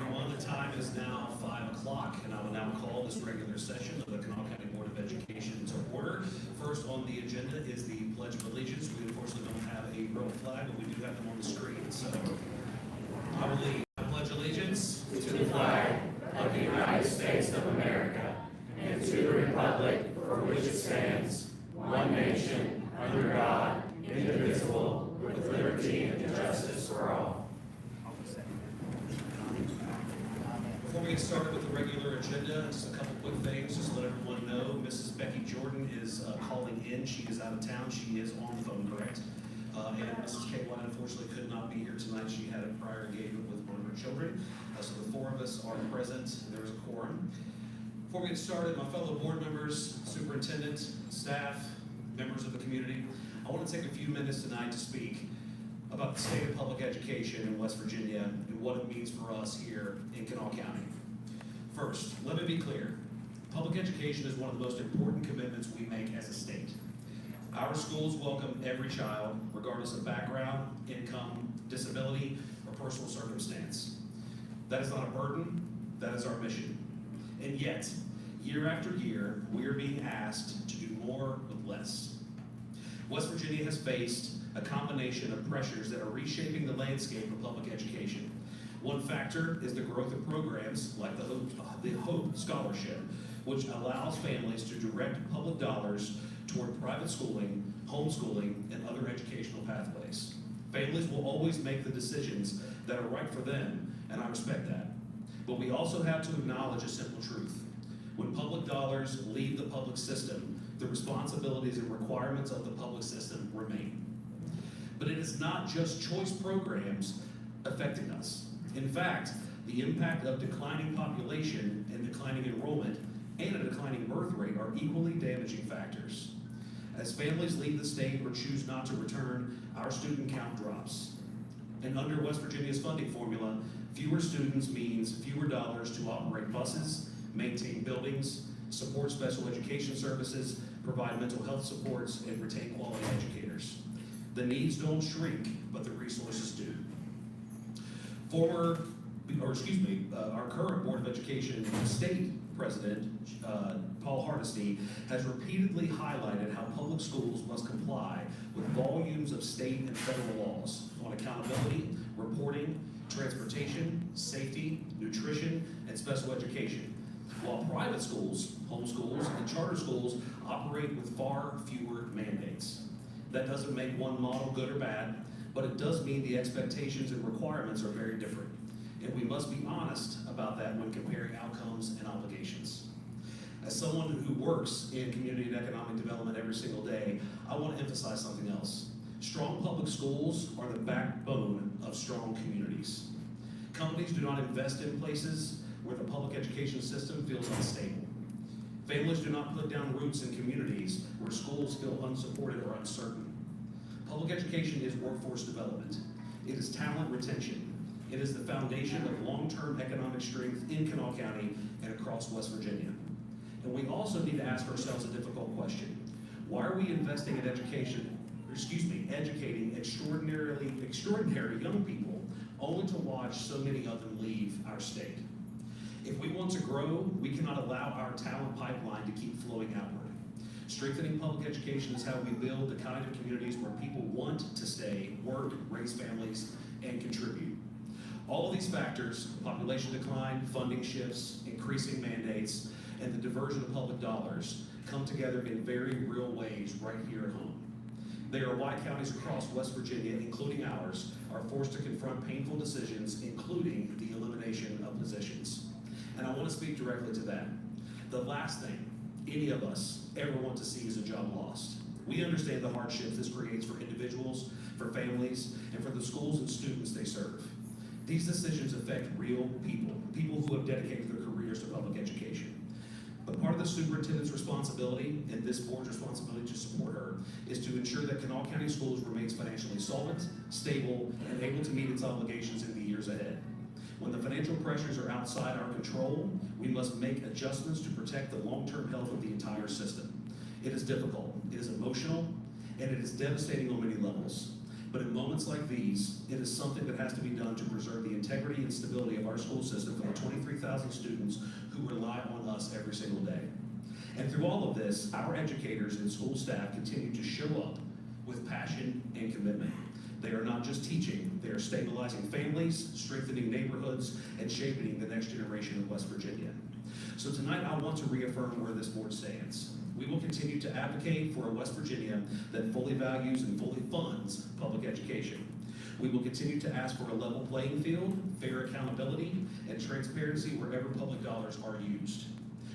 everyone. The time is now 5 o'clock, and I will now call this regular session of the Kanawha County Board of Education to order. First on the agenda is the Pledge of Allegiance. We unfortunately don't have a real flag, but we do have them on the screen. So I will lead. I pledge allegiance to the flag of the United States of America and to the republic for which it stands, one nation, under God, indivisible, with liberty and justice for all. Before we get started with the regular agenda, just a couple quick things, just to let everyone know. Mrs. Becky Jordan is calling in. She is out of town. She is on the phone, correct? And Mrs. Kate White unfortunately could not be here tonight. She had a prior engagement with one of her children. So the four of us are present. There is a quorum. Before we get started, my fellow board members, superintendent, staff, members of the community, I want to take a few minutes tonight to speak about the state of public education in West Virginia and what it means for us here in Kanawha County. First, let me be clear. Public education is one of the most important commitments we make as a state. Our schools welcome every child, regardless of background, income, disability, or personal circumstance. That is not a burden, that is our mission. And yet, year after year, we are being asked to do more with less. West Virginia has faced a combination of pressures that are reshaping the landscape of public education. One factor is the growth of programs like the Hope Scholarship, which allows families to direct public dollars toward private schooling, homeschooling, and other educational pathways. Families will always make the decisions that are right for them, and I respect that. But we also have to acknowledge a simple truth. When public dollars leave the public system, the responsibilities and requirements of the public system remain. But it is not just choice programs affecting us. In fact, the impact of declining population and declining enrollment and a declining birth rate are equally damaging factors. As families leave the state or choose not to return, our student count drops. And under West Virginia's funding formula, fewer students means fewer dollars to operate buses, maintain buildings, support special education services, provide mental health supports, and retain quality educators. The needs don't shrink, but the resources do. Our current Board of Education state president, Paul Hardesty, has repeatedly highlighted how public schools must comply with volumes of state and federal laws on accountability, reporting, transportation, safety, nutrition, and special education. While private schools, homeschools, and charter schools operate with far fewer mandates. That doesn't make one model good or bad, but it does mean the expectations and requirements are very different. And we must be honest about that when comparing outcomes and obligations. As someone who works in community and economic development every single day, I want to emphasize something else. Strong public schools are the backbone of strong communities. Companies do not invest in places where the public education system feels unstable. Families do not put down roots in communities where schools feel unsupported or uncertain. Public education is workforce development. It is talent retention. It is the foundation of long-term economic strength in Kanawha County and across West Virginia. And we also need to ask ourselves a difficult question. Why are we investing in educating extraordinary young people only to watch so many of them leave our state? If we want to grow, we cannot allow our talent pipeline to keep flowing outward. Strengthening public education is how we build the kind of communities where people want to stay, work, raise families, and contribute. All of these factors, population decline, funding shifts, increasing mandates, and the diversion of public dollars come together in very real ways right here at home. They are why counties across West Virginia, including ours, are forced to confront painful decisions, including the elimination of positions. And I want to speak directly to that. The last thing any of us ever want to see is a job lost. We understand the hardships this creates for individuals, for families, and for the schools and students they serve. These decisions affect real people, people who have dedicated their careers to public education. But part of the superintendent's responsibility and this board's responsibility to support her is to ensure that Kanawha County Schools remains financially solvent, stable, and able to meet its obligations in the years ahead. When the financial pressures are outside our control, we must make adjustments to protect the long-term health of the entire system. It is difficult, it is emotional, and it is devastating on many levels. But in moments like these, it is something that has to be done to preserve the integrity and stability of our school system for the 23,000 students who rely on us every single day. And through all of this, our educators and school staff continue to show up with passion and commitment. They are not just teaching, they are stabilizing families, strengthening neighborhoods, and shaping the next generation of West Virginia. So tonight I want to reaffirm where this board stands. We will continue to advocate for a West Virginia that fully values and fully funds public education. We will continue to ask for a level playing field, fair accountability, and transparency wherever public dollars are used.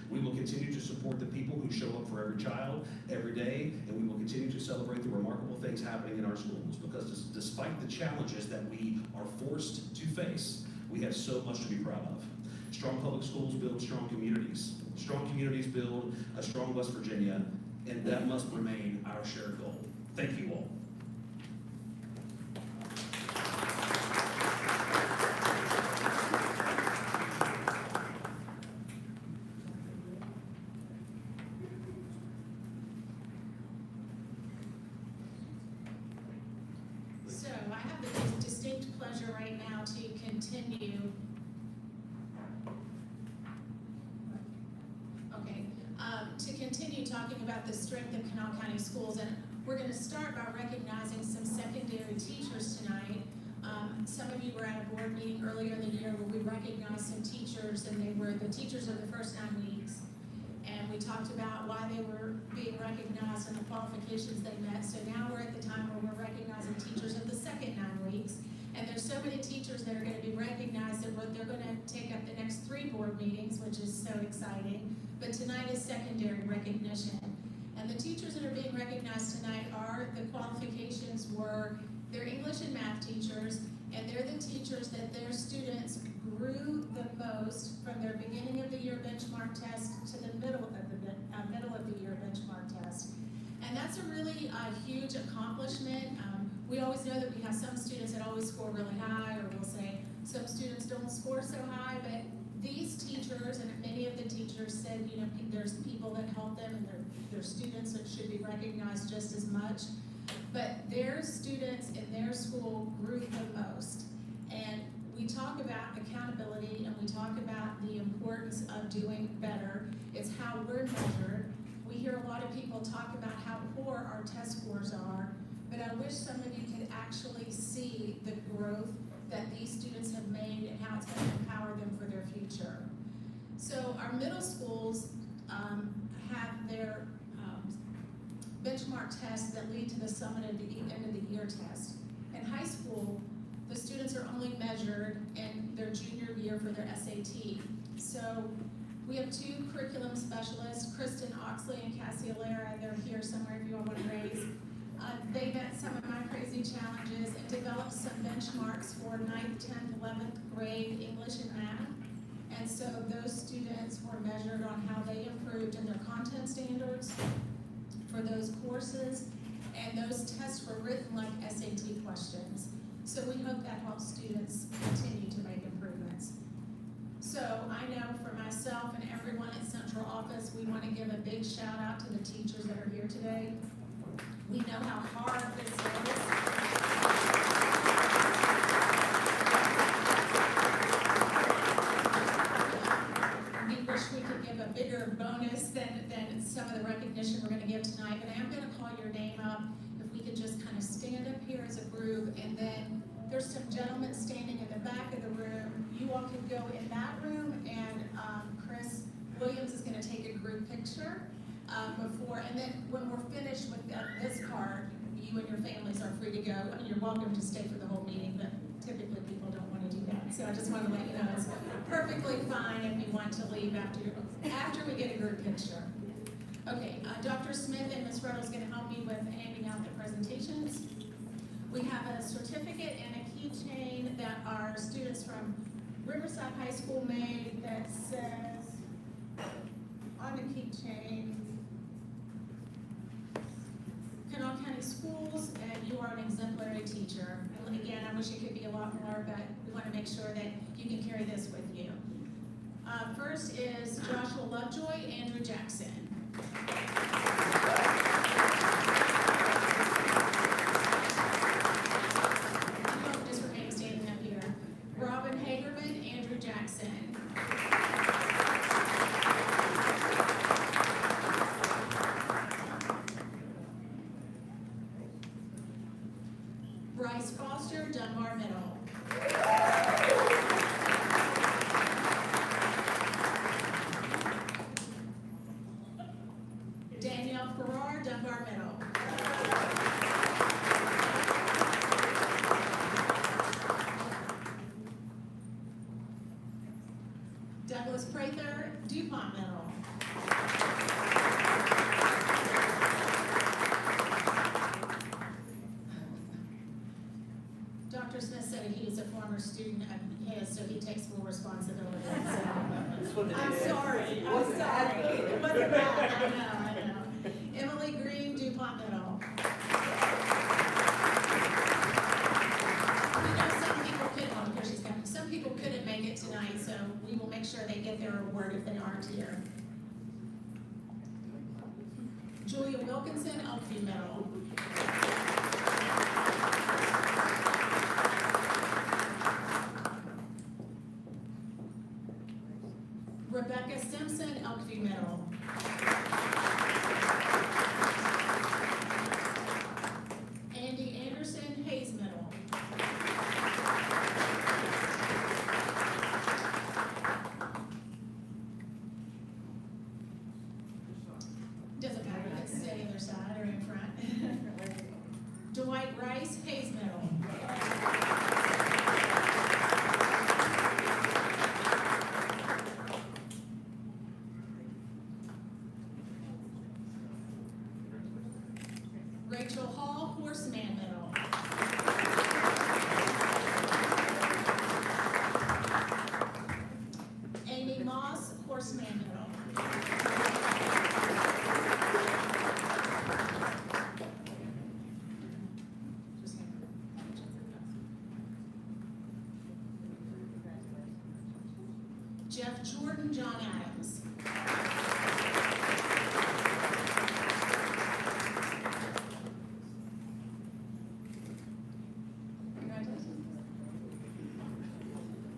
We will continue to support the people who show up for every child, every day, and we will continue to celebrate the remarkable things happening in our schools, because despite the challenges that we are forced to face, we have so much to be proud of. Strong public schools build strong communities. Strong communities build a strong West Virginia, and that must remain our shared goal. Thank you all. So I have the distinct pleasure right now to continue. To continue talking about the strength of Kanawha County schools, and we're going to start by recognizing some secondary teachers tonight. Some of you were at a board meeting earlier in the year where we recognized some teachers, and they were the teachers of the first 9 weeks. And we talked about why they were being recognized and the qualifications they met. So now we're at the time where we're recognizing teachers of the second 9 weeks. And there's so many teachers that are going to be recognized that they're going to take up the next 3 board meetings, which is so exciting. But tonight is secondary recognition. And the teachers that are being recognized tonight are, the qualifications were, they're English and math teachers, and they're the teachers that their students grew the most from their beginning of the year benchmark test to the middle of the year benchmark test. And that's a really huge accomplishment. We always know that we have some students that always score really high, or we'll say some students don't score so high, but these teachers, and many of the teachers said, you know, there's people that help them, and their students that should be recognized just as much. But their students in their school grew the most. And we talk about accountability, and we talk about the importance of doing better. It's how we're measured. We hear a lot of people talk about how poor our test scores are, but I wish some of you could actually see the growth that these students have made and how it's going to empower them for their future. So our middle schools have their benchmark tests that lead to the summit at the end of the year test. In high school, the students are only measured in their junior year for their SAT. So we have 2 curriculum specialists, Kristen Oxley and Cassie Alera. They're here somewhere if you all want to raise. They met some of my crazy challenges and developed some benchmarks for 9th, 10th, 11th grade English and math. And so those students were measured on how they improved in their content standards for those courses. And those tests were written like SAT questions. So we hope that helps students continue to make improvements. So I know for myself and everyone at Central Office, we want to give a big shout out to the teachers that are here today. We know how hard this is. We wish we could give a bigger bonus than some of the recognition we're going to give tonight, but I am going to call your name up. If we could just kind of stand up here as a group, and then there's some gentlemen standing in the back of the room. You all can go in that room, and Chris Williams is going to take a group picture. Before, and then when we're finished with this part, you and your families are free to go. I mean, you're welcome to stay for the whole meeting, but typically people don't want to do that. So I just want to let you know it's perfectly fine if you want to leave after we get a group picture. Okay, Dr. Smith and Ms. Ruddle is going to help me with handing out the presentations. We have a certificate and a keychain that our students from Riverside High School made that says on the keychain, Kanawha County Schools, and you are an exemplary teacher. And again, I wish it could be a lot more, but we want to make sure that you can carry this with you. First is Joshua Lovejoy, Andrew Jackson. Bryce Foster, Dunbar Middle. Danielle Farrar, Dunbar Middle. Douglas Prather, DuPont Middle. Dr. Smith said he was a former student of his, so he takes full responsibility. So. I'm sorry. It wasn't bad. I know. Emily Green, DuPont Middle. You know, some people couldn't make it tonight, so we will make sure they get their award if they aren't here. Julia Wilkinson, Elkview Middle. Rebecca Simpson, Elkview Middle. Andy Anderson, Hayes Middle. Doesn't matter, you can stay either side or in front. Dwight Rice, Hayes Middle. Rachel Hall, Horseman Middle. Amy Moss, Horseman Middle. Jeff Jordan, John Adams.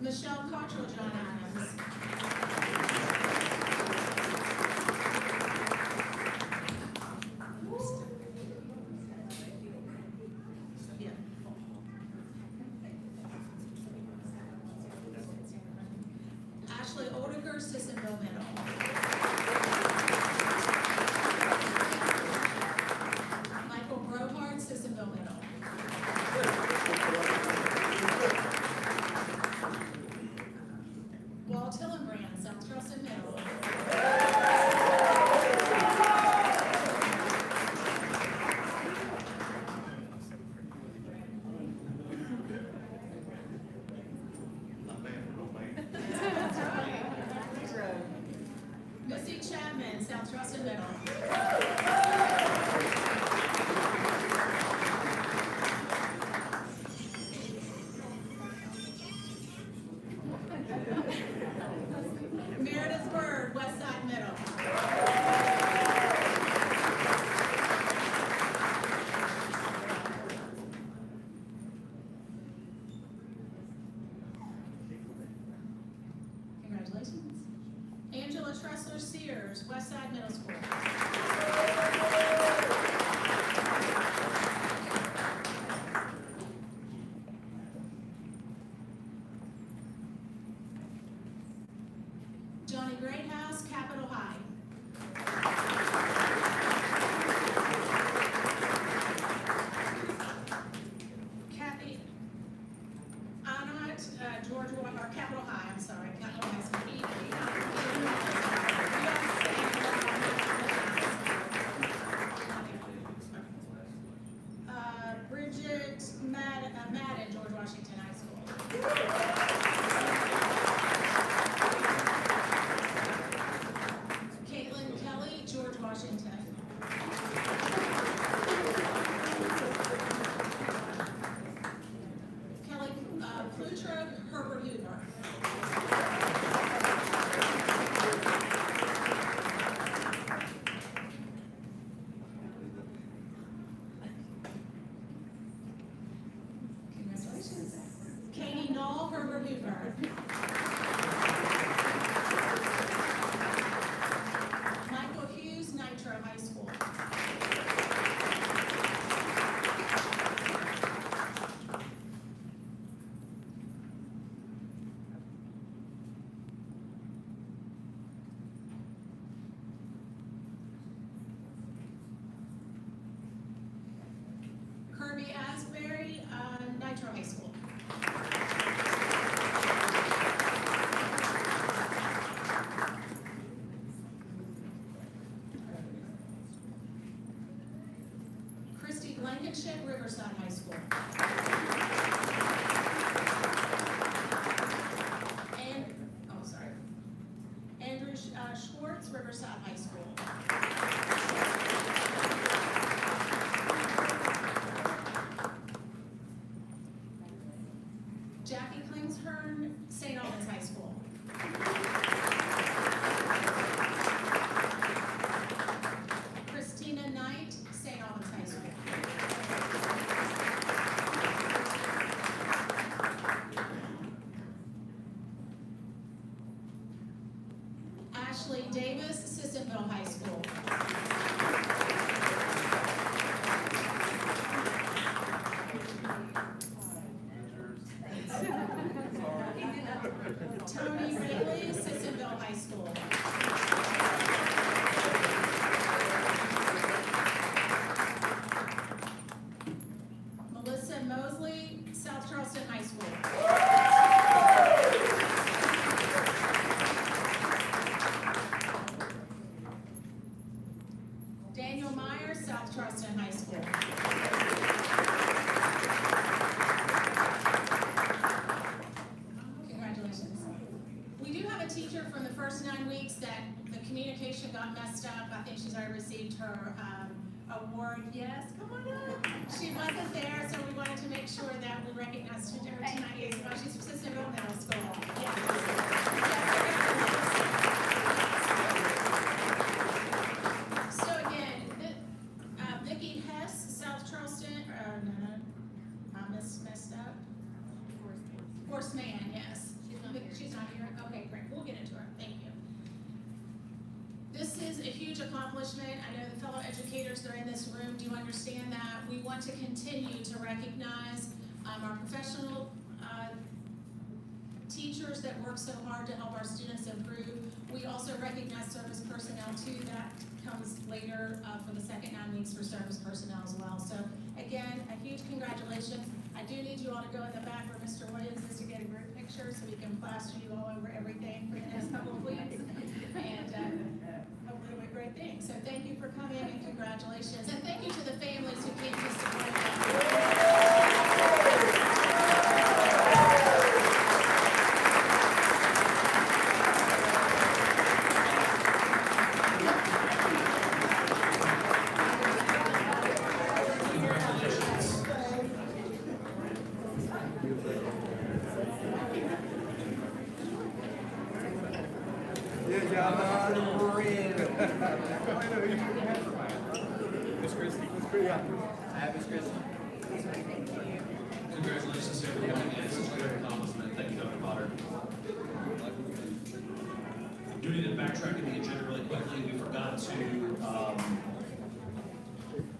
Michelle Cottrell, John Adams. Yeah. Ashley Odeker, Sissonville Middle. Michael Brohart, Sissonville Middle. Walt Hillenbrand, South Charleston Middle. Missy Chapman, South Charleston Middle. Meredith Bird, West Side Middle. Congratulations. Angela Tressler Sears, West Side Middle School. Johnny Greathouse, Capitol High. Kathy Anat, or Capitol High, I'm sorry, Capitol High School. Bridget Madden, George Washington High School. Caitlin Kelly, George Washington. Kelly Plutra, Herbert Hoover. Congratulations. Katie Knoll, Herbert Hoover. Michael Hughes, Nitro High School. Blankenship, Riverside High School. And, oh, sorry. Andrew Schwartz, Riverside High School. Jackie Klingshorn, St. Albans High School. Christina Knight, St. Albans High School. Ashley Davis, Sissonville High School. Tony Ridley, Sissonville High School. Melissa Mosley, South Charleston High School. Daniel Meyer, South Charleston High School. Congratulations. We do have a teacher from the first 9 weeks that the communication got messed up. I think she's already received her award. Yes, come on up. She wasn't there, so we wanted to make sure that we recognized her tonight as well. She's from Sissonville Middle School. So again, Vicki Hess, South Charleston, no, I messed up. Force Man, yes. She's not here. Okay, great. We'll get into her. Thank you. This is a huge accomplishment. I know the fellow educators that are in this room do understand that. We want to continue to recognize our professional teachers that work so hard to help our students improve. We also recognize service personnel too. That comes later for the second 9 weeks for service personnel as well. So again, a huge congratulations. I do need you all to go in the back where Mr. Williams is to get a group picture so we can plaster you all over everything for the next couple of weeks. And hopefully we're great things. So thank you for coming and congratulations. And thank you to the families who came to support us. Congratulations to everyone, and it's a great accomplishment. Thank you, Dr. Potter. Do need to backtrack in the agenda really quickly. We forgot to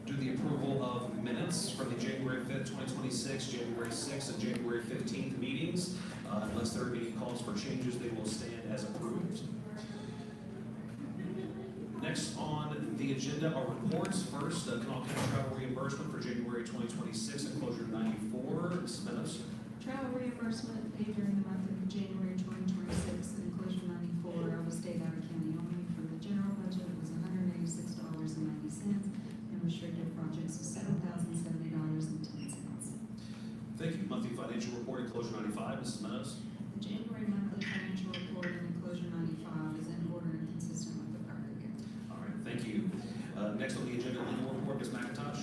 do the approval of minutes from the January 5th, 2026, January 6th, and January 15th meetings. Unless there are any calls for changes, they will stand as approved. Next on the agenda are reports. First, the Kanawha County travel reimbursement for January 2026 and closure 94. Ms. Meadows. Travel reimbursement paid during the month of January 2026 and closure 94 of state out of county only. For the general budget, it was $186.90, and restricted projects was $7,070.10. Thank you. Monthly financial report and closure 95. Mrs. Meadows. The January monthly financial report and closure 95 is in order and consistent with the prior year. All right, thank you. Next on the agenda, legal report, Ms. McIntosh.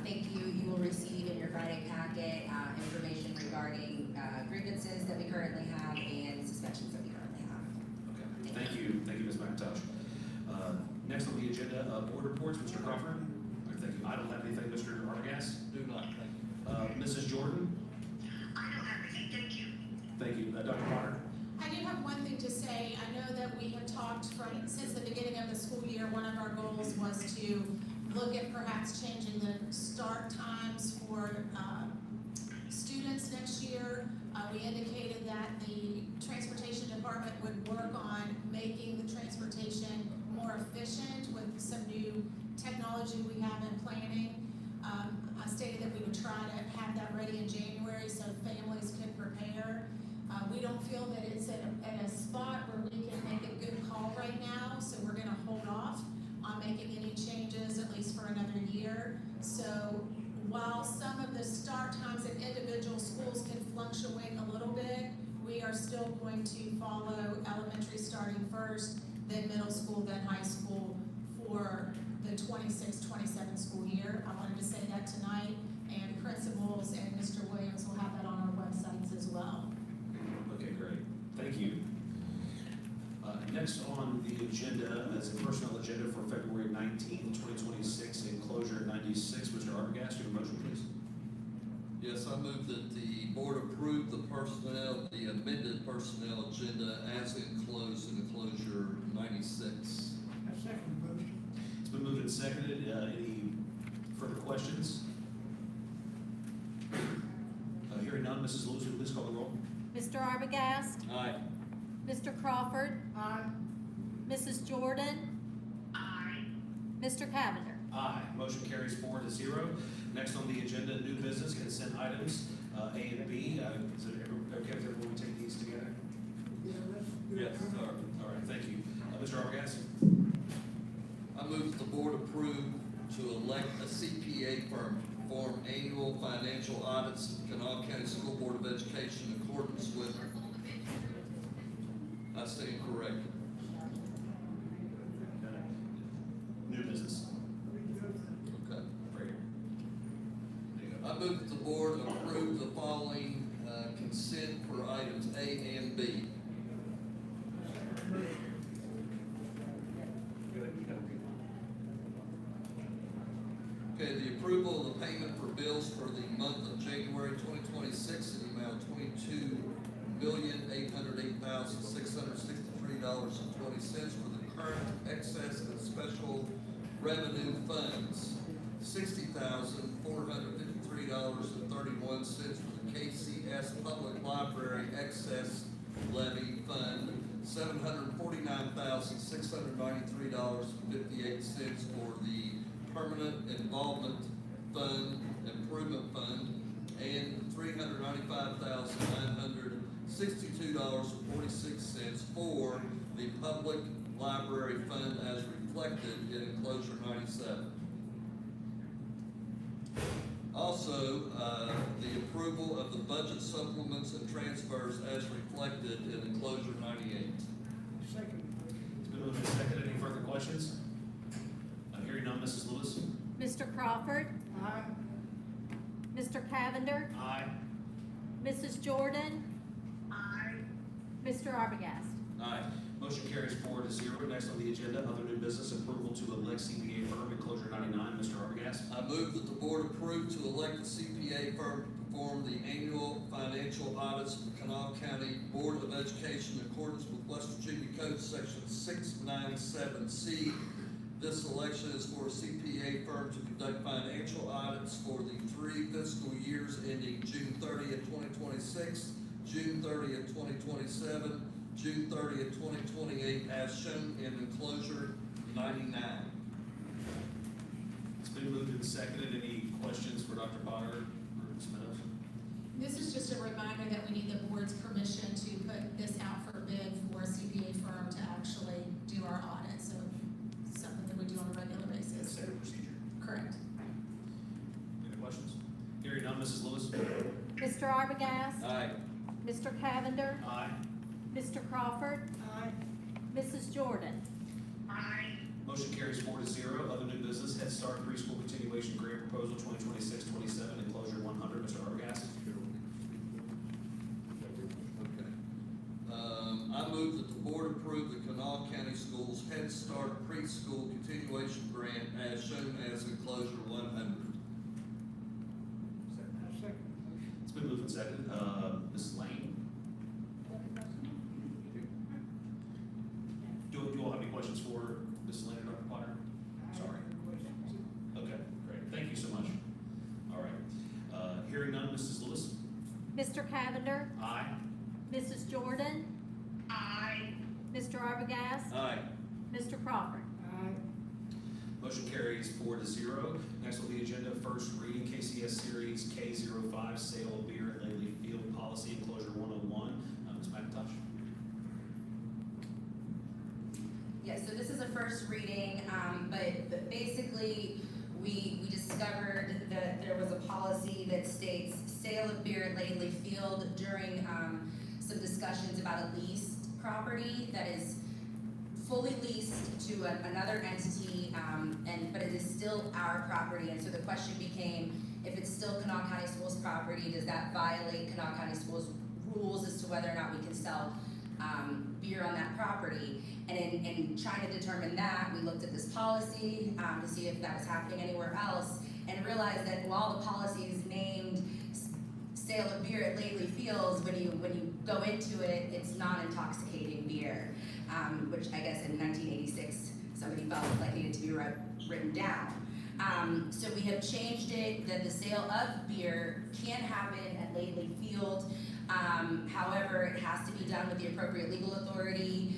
Thank you. You will receive in your Friday packet information regarding grievances that we currently have and suspensions that we currently have. Okay, thank you. Thank you, Ms. McIntosh. Next on the agenda, board reports, Mr. Crawford. Thank you. I don't have anything, Mr. Arbogast. Do not, thank you. Mrs. Jordan. I don't have anything, thank you. Thank you. Dr. Potter. I do have one thing to say. I know that we have talked since the beginning of the school year. One of our goals was to look at perhaps changing the start times for students next year. We indicated that the transportation department would work on making the transportation more efficient with some new technology we have in planning. I stated that we would try to have that ready in January so families could prepare. We don't feel that it's at a spot where we can make a good call right now, so we're gonna hold off on making any changes, at least for another year. So while some of the start times at individual schools can fluctuate a little bit, we are still going to follow elementary starting first, then middle school, then high school for the 26-27 school year. I wanted to say that tonight, and principals and Mr. Williams will have that on our websites as well. Okay, great. Thank you. Next on the agenda is a personnel agenda for February 19th, 2026, enclosure 96. Mr. Arbogast, your motion, please. Yes, I move that the board approve the amended personnel agenda as enclosed in enclosure 96. I second the motion. It's been moved and seconded. Any further questions? Hearing none, Mrs. Lewis, will you please call the roll? Mr. Arbogast, Aye. Mr. Crawford, Aye. Mrs. Jordan, Aye. Mr. Cavender. Aye. Motion carries 4-0. Next on the agenda, new business consent items, A and B. Is it okay if everyone take these together? Yeah, let's do it. Yes, sir. All right, thank you. Mr. Arbogast? I move that the board approve to elect a CPA firm to perform annual financial audits of the Kanawha County School Board of Education in accordance with, I stand corrected. New business. Okay. Right here. There you go. I move that the board approve the following consent for items A and B. Okay, the approval of the payment for bills for the month of January 2026 in the amount of $22,808,663.20 for the current excess and special revenue funds, $60,453.31 for the KCS Public Library excess levy fund, $749,693.58 for the Permanent Involvement Fund, Improvement Fund, and $395,962.46 for the Public Library Fund as reflected in enclosure 97. Also, the approval of the budget supplements and transfers as reflected in enclosure 98. Second. It's been moved and seconded. Any further questions? Hearing none, Mrs. Lewis? Mr. Crawford, Aye. Mr. Cavender, Aye. Mrs. Jordan, Aye. Mr. Arbogast. Aye. Motion carries 4-0. Next on the agenda, other new business, approval to elect CPA firm, enclosure 99. Mr. Arbogast? I move that the board approve to elect the CPA firm to perform the annual financial audits of the Kanawha County Board of Education in accordance with West Virginia Code Section 697C. This election is for a CPA firm to conduct financial audits for the 3 fiscal years ending June 30th, 2026, June 30th, 2027, June 30th, 2028, as shown in enclosure 99. It's been moved and seconded. Any questions for Dr. Potter or Ms. Meadows? This is just a reminder that we need the board's permission to put this out for bid for a CPA firm to actually do our audit, so something that we do on a regular basis. Standard procedure. Correct. Any questions? Hearing none, Mrs. Lewis? Mr. Arbogast, Aye. Mr. Cavender, Aye. Mr. Crawford, Aye. Mrs. Jordan. Aye. Motion carries 4-0. Other new business, Head Start Preschool Continuation Grant Proposal 2026-27, enclosure 100. Mr. Arbogast? Okay. I move that the board approve the Kanawha County Schools Head Start Preschool Continuation Grant as shown as enclosure 100. I second. It's been moved and seconded. Mrs. Lane? Do you all have any questions for Mrs. Lane or Dr. Potter? Sorry. Okay, great. Thank you so much. All right. Hearing none, Mrs. Lewis? Mr. Cavender, Aye. Mrs. Jordan, Aye. Mr. Arbogast, Aye. Mr. Crawford. Aye. Motion carries 4-0. Next on the agenda, first reading, KCS Series K05, sale of beer at Lately Field Policy, enclosure 101. Ms. McIntosh? Yes, so so this is a first reading, but basically, we discovered that there was a policy that states sale of beer at Laidley Field during, some discussions about a leased property that is fully leased to another entity, but it is still our property, and so the question became, if it's still Kanawha County Schools property, does that violate Kanawha County Schools rules as to whether or not we can sell beer on that property? And in trying to determine that, we looked at this policy to see if that was happening anywhere else, and realized that while the policy is named sale of beer at Laidley Fields, when you go into it, it's non-intoxicating beer, which I guess in 1986 somebody felt like needed to be written down. So we have changed it that the sale of beer can happen at Laidley Field. However, it has to be done with the appropriate legal authority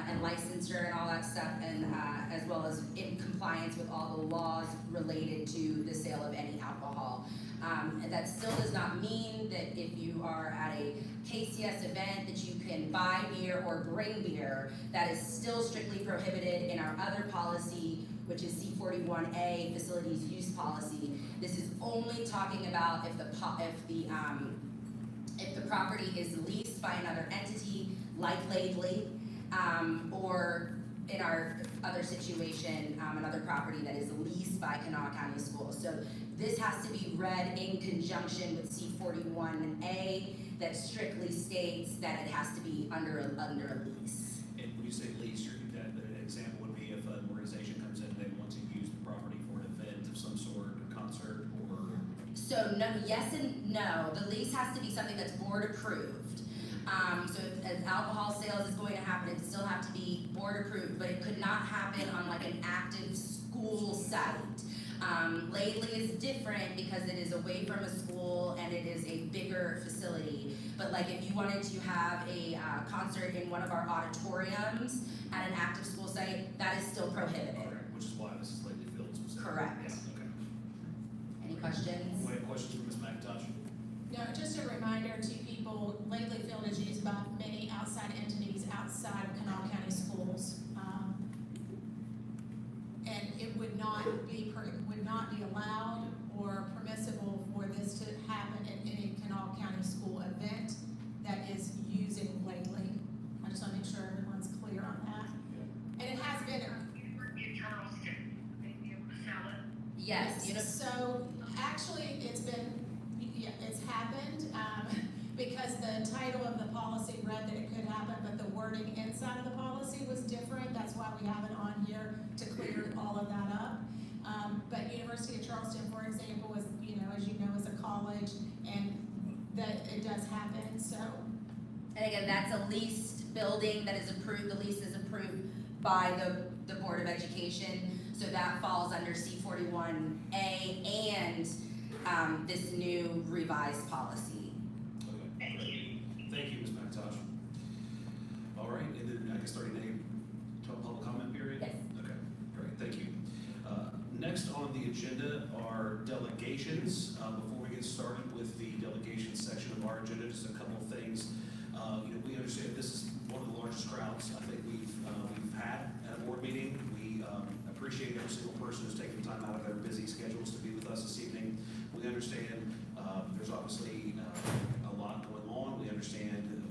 and licensure and all that stuff, and as well as in compliance with all the laws related to the sale of any alcohol. And that still does not mean that if you are at a KCS event that you can buy beer or bring beer. That is still strictly prohibited in our other policy, which is C41A, facilities use policy. This is only talking about if the property is leased by another entity, like Laidley, or in our other situation, another property that is leased by Kanawha County Schools. So this has to be read in conjunction with C41A that strictly states that it has to be under a lease. And when you say lease, an example would be if an organization comes in and they want to use the property for an event of some sort, or concert, or... So no, yes and no. The lease has to be something that's board approved. So if alcohol sales is going to happen, it still have to be board approved, but it could not happen on like an active school site. Laidley is different because it is away from a school and it is a bigger facility. But like if you wanted to have a concert in one of our auditoriums at an active school site, that is still prohibited. Okay, which is why this is Laidley Field specifically. Correct. Yeah, okay. Any questions? We have questions for Ms. McIntosh? No, just a reminder to people, Laidley Field is used by many outside entities outside of Kanawha County Schools. And it would not be allowed or permissible for this to happen at any Kanawha County School event that is using Laidley. I just want to make sure everyone's clear on that. And it has been, In Charleston, they be able to sell it. Yes. so actually, it's happened, because the title of the policy read that it could happen, but the wording inside of the policy was different. That's why we have it on here to clear all of that up. But University of Charleston, for example, is, as you know, is a college, and that it does happen, so. And again, that's a leased building that is approved, the lease is approved by the Board of Education, so that falls under C41A and this new revised policy. Okay. Thank you. Thank you, Ms. McIntosh. All right, and then I guess starting a public comment period? Yes. Okay, great, thank you. Next on the agenda are delegations. Before we get started with the delegation section of our agenda, just a couple of things. We understand this is one of the largest crowds I think we've had at a board meeting. We appreciate every single person who's taken time out of their busy schedules to be with us this evening. We understand there's obviously a lot going on. We understand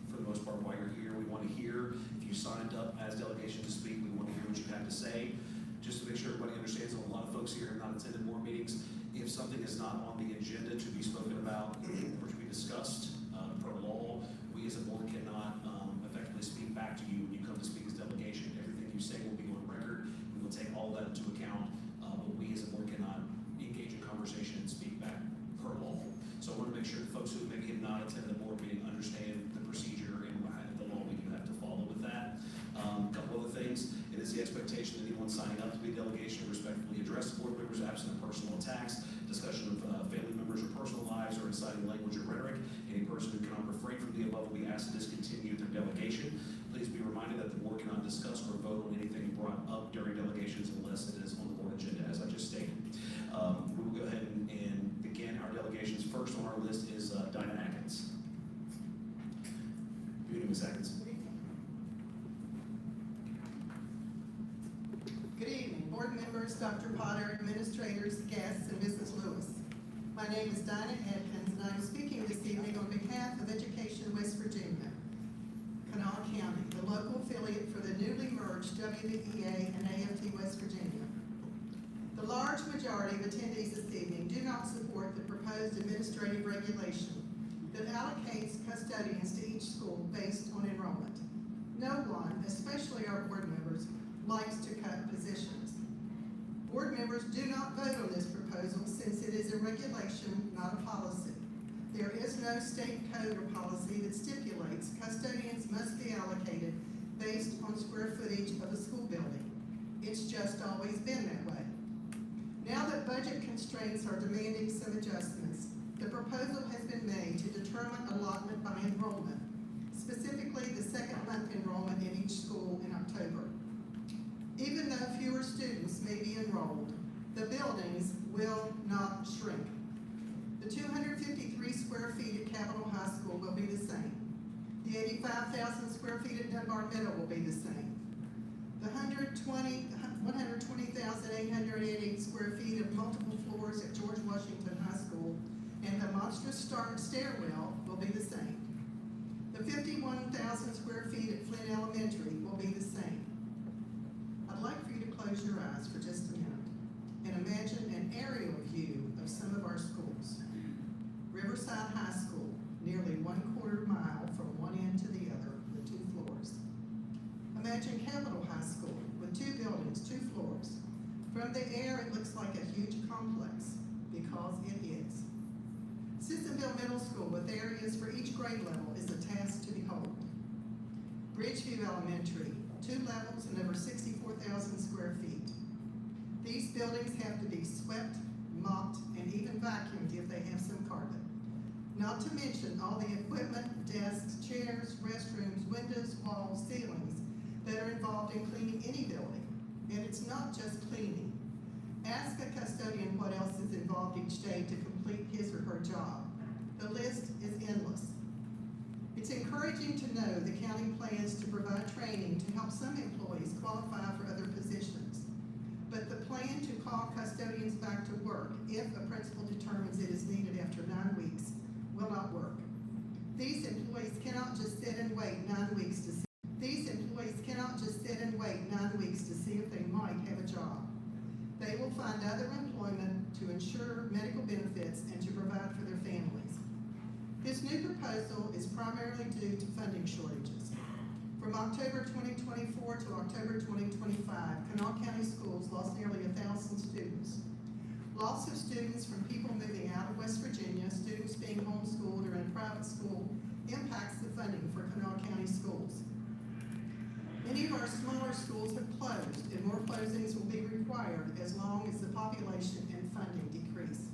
for the most part why you're here. We want to hear if you signed up as delegation to speak. We want to hear what you have to say. Just to make sure everybody understands, a lot of folks here have not attended board meetings. If something is not on the agenda to be spoken about or to be discussed per law, we as a board cannot effectively speak back to you when you come to speak as delegation. Everything you say will be on record. We will take all that into account, but we as a board cannot engage in conversation and speak back per law. So I want to make sure that folks who maybe have not attended the board meeting understand the procedure and the law we do have to follow with that. A couple other things. It is the expectation that anyone signing up to be a delegation respectfully address board members absent of personal attacks, discussion of family members or personal lives, or inciting language or rhetoric. Any person who cannot refrain from the above will be asked to discontinue their delegation. Please be reminded that the board cannot discuss or vote on anything brought up during delegations unless it is on the board agenda, as I just stated. We will go ahead and begin our delegations. First on our list is Dinah Atkins. Good evening, Ms. Atkins. Dr. Potter, administrators, guests, and Mrs. Lewis. My name is Dinah Adkins, and I am speaking this evening on behalf of Education West Virginia, Kanawha County, the local affiliate for the newly merged WVEA and AFT West Virginia. The large majority of attendees this evening do not support the proposed administrative regulation that allocates custodians to each school based on enrollment. No one, especially our board members, likes to cut positions. Board members do not vote on this proposal since it is a regulation, not a policy. There is no state code or policy that stipulates custodians must be allocated based on square footage of a school building. It's just always been that way. Now that budget constraints are demanding some adjustments, the proposal has been made to determine allotment by enrollment, specifically the second month enrollment in each school in October. Even though fewer students may be enrolled, the buildings will not shrink. The 253 square feet at Capitol High School will be the same. The 85,000 square feet at Dunbar Middle will be the same. The 120,888 square feet of multiple floors at George Washington High School and the monstrous stairwell will be the same. The 51,000 square feet at Flint Elementary will be the same. I'd like for you to close your eyes for just a minute and imagine an aerial view of some of our schools. Riverside High School, nearly 1/4 mile from one end to the other with 2 floors. Imagine Capitol High School with 2 buildings, 2 floors. From the air, it looks like a huge complex because it is. Sissonville Middle School with areas for each grade level is a task to behold. Bridgeview Elementary, 2 levels and over 64,000 square feet. These buildings have to be swept, mopped, and even vacuumed if they have some carpet. Not to mention all the equipment, desks, chairs, restrooms, windows, walls, ceilings that are involved in cleaning any building. And it's not just cleaning. Ask a custodian what else is involved each day to complete his or her job. The list is endless. It's encouraging to know the county plans to provide training to help some employees qualify for other positions. But the plan to call custodians back to work if a principal determines it is needed after 9 weeks will not work. These employees cannot just sit and wait 9 weeks to see. These employees cannot just sit and wait 9 weeks to see if they might have a job. They will find other employment to ensure medical benefits and to provide for their families. This new proposal is primarily due to funding shortages. From October 2024 to October 2025, Kanawha County Schools lost nearly 1,000 students. Loss of students from people moving out of West Virginia, students being homeschooled or in private school, impacts the funding for Kanawha County Schools. Many of our smaller schools have closed, and more closings will be required as long as the population and funding decrease.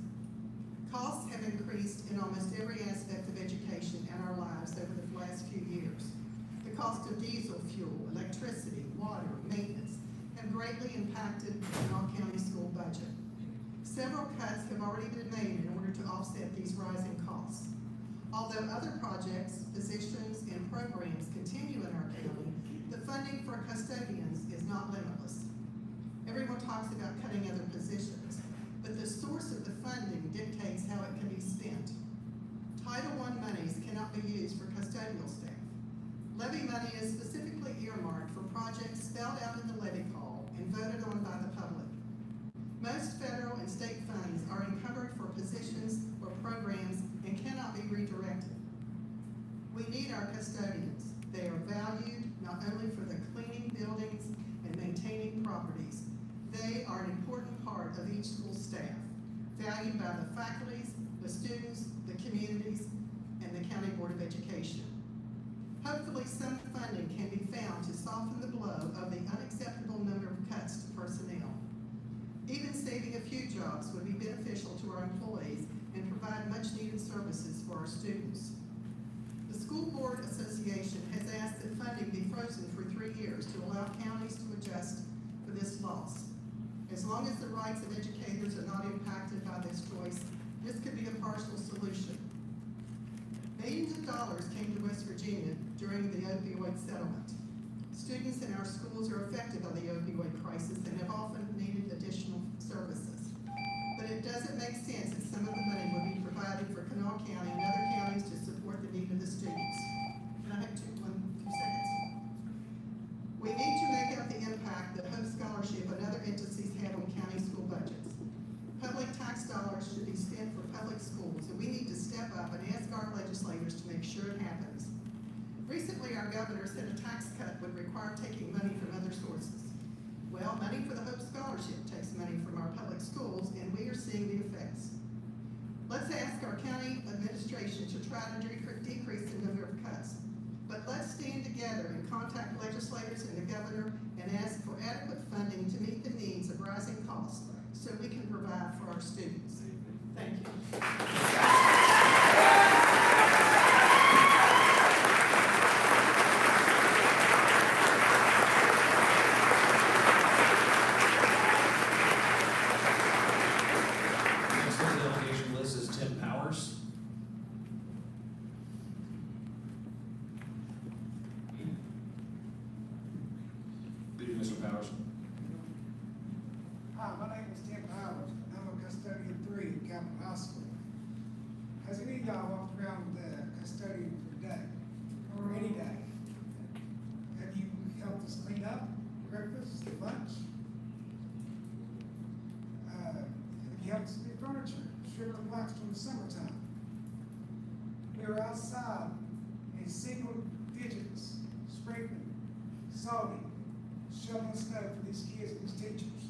Costs have increased in almost every aspect of education and our lives over the last few years. The cost of diesel fuel, electricity, water, maintenance have greatly impacted the Kanawha County school budget. Several cuts have already been made in order to offset these rising costs. Although other projects, positions, and programs continue in our county, the funding for custodians is not limitless. Everyone talks about cutting other positions, but the source of the funding dictates how it can be spent. Title I monies cannot be used for custodial staff. Levy money is specifically earmarked for projects spelled out in the levy call and voted on by the public. Most federal and state funds are encumbered for positions or programs and cannot be redirected. We need our custodians. They are valued not only for the cleaning buildings and maintaining properties. They are an important part of each school staff, valued by the faculties, the students, the communities, and the County Board of Education. Hopefully some funding can be found to soften the blow of the unacceptable number of cuts to personnel. Even saving a few jobs would be beneficial to our employees and provide much needed services for our students. The School Board Association has asked that funding be frozen for 3 years to allow counties to adjust for this loss. As long as the rights of educators are not impacted by this choice, this could be a partial solution. Millions of dollars came to West Virginia during the opioid settlement. Students in our schools are affected by the opioid crisis and have often needed additional sense that some of the money will be provided for Kanawha County and other counties to support the need of the students. Can I have two seconds? We need to make up the impact that Hope Scholarship and other entities have on county school budgets. Public tax dollars should be spent for public schools, and we need to step up and ask our legislators to make sure it happens. Recently, our governor said a tax cut would require taking money from other sources. Well, money for the Hope Scholarship takes money from our public schools, and we are seeing the effects. Let's ask our county administration to try to decrease the number of cuts. But let's stand together and contact legislators and the governor and ask for adequate funding to meet the needs of rising costs so we can provide for our students. Thank you. Next on the delegation list is Tim Powers. Good evening, Mr. Powers. Hi, my name is Tim Powers. I'm a custodian 3 at Capitol High School. Has any of y'all walked around with a custodian for a day, or any day? Have you helped us clean up, breakfast, lunch? Have you helped us pick furniture, strip and waxed in the summertime? We were outside in single digits, scraping, salting, shoveling snow for these kids and these teachers.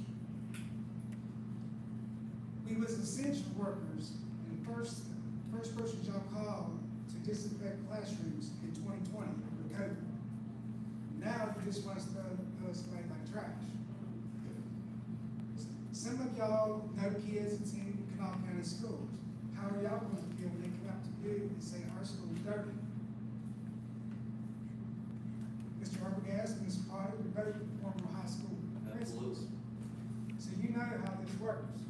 We was essential workers, and the first person y'all called to disinfect classrooms in 2020 for COVID. Now you just want to throw us away like trash. Some of y'all know kids that's in Kanawha County schools. How are y'all going to feel when they come up to you and say our school's dirty? Mr. Arbogast and Ms. Potter, you're both former high school principals. So you know how this works.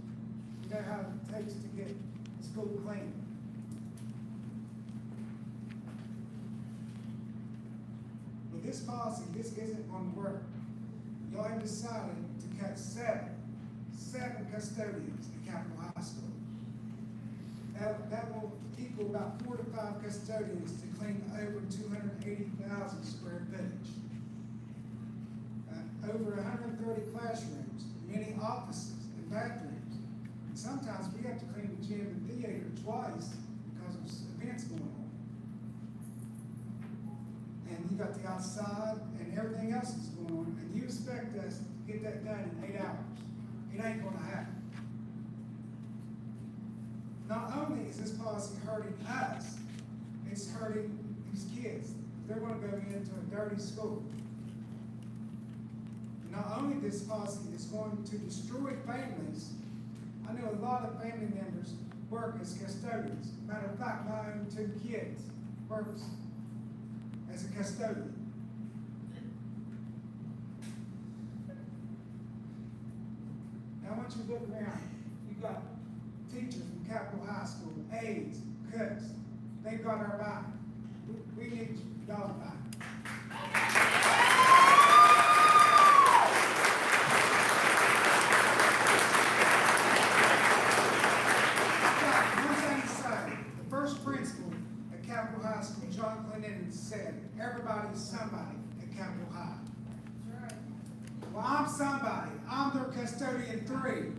You know how it takes to get the school clean. With this policy, this isn't going to work. Y'all have decided to cut seven custodians at Capitol High School. That will equal about 4 to 5 custodians to clean over 280,000 square footage. Over 130 classrooms, many offices and bathrooms. And sometimes we have to clean the gym and theater twice because of events going on. And you got the outside and everything else that's going on, and you expect us to get that done in 8 hours. It ain't gonna happen. Not only is this policy hurting us, it's hurting these kids. They're gonna go into a dirty school. Not only this policy is going to destroy families, I know a lot of family members work as custodians. Matter of fact, my own 2 kids works as a custodian. Now, I want you to look around. You've got teachers from Capitol High School, aides, cooks. They've got our back. We need y'all back. Capitol High School, John Clinton said, everybody's somebody at Capitol High. That's right. Well, I'm somebody. I'm their custodian 3.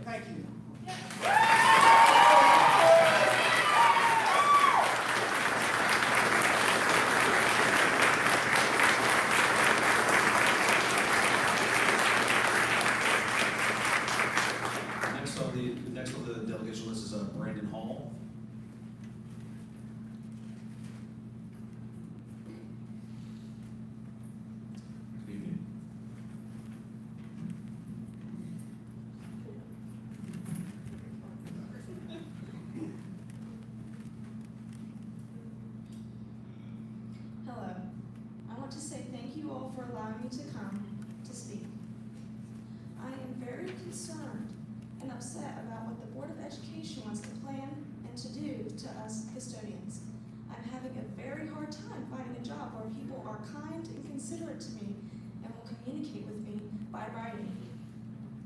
Thank you. Next on the delegation list is Brandon Hall. Good evening. Hello. I want to say thank you all for allowing me to come to speak. I am very concerned and upset about what the Board of Education wants to plan and to do to us custodians. I'm having a very hard time finding a job where people are kind and considerate to me and will communicate with me by writing.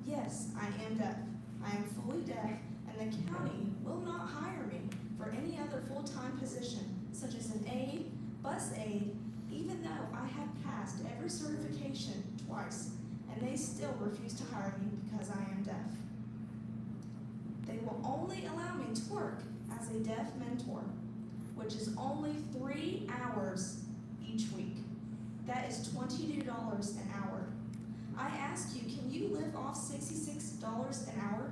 Yes, I am deaf. I am fully deaf, and the county will not hire me for any other full-time position, such as an aide, bus aide, even though I have passed every certification twice, and they still refuse to hire me because I am deaf. They will only allow me to work as a deaf mentor, which is only 3 hours each week. That is $22 an hour. I ask you, can you live off $66 an hour?